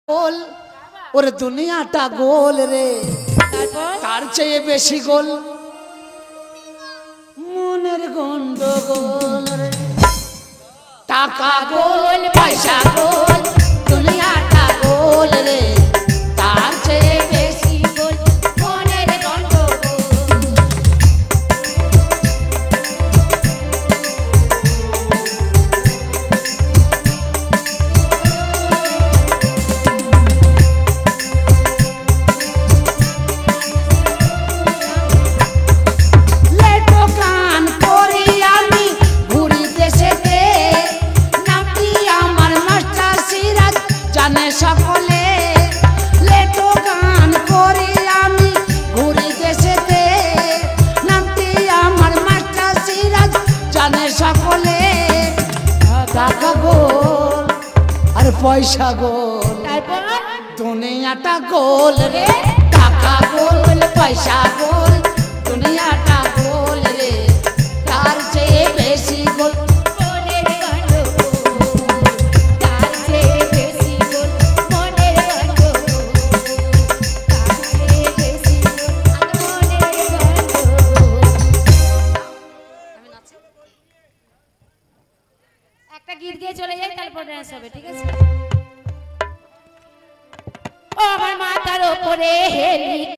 গোল ওরে দুনিয়াটা গোল রে তার চেয়ে বেশি গোল মনের গন্ডগোল রে টাকা গোল পয়সা গোল দুনিয়াটা গোল রে তার চেয়ে বেশি গোল মনের গন্ডগোল সকলে লেটো গান করি আমি ঘুরি দেশেতে নামটি আমার মাস্টার সিরাজ জানে সকলে টাকা গোল আর পয়সা গোল দুনিয়াটা গোল রে টাকা গোল পয়সা গোল দুনিয়াটা গোল রে তার চেয়ে বেশি গোল একটা গীত গিয়ে চলে যাই তারপর ডান্স হবে ঠিক আছে ও আমার মাথার উপরে হেলি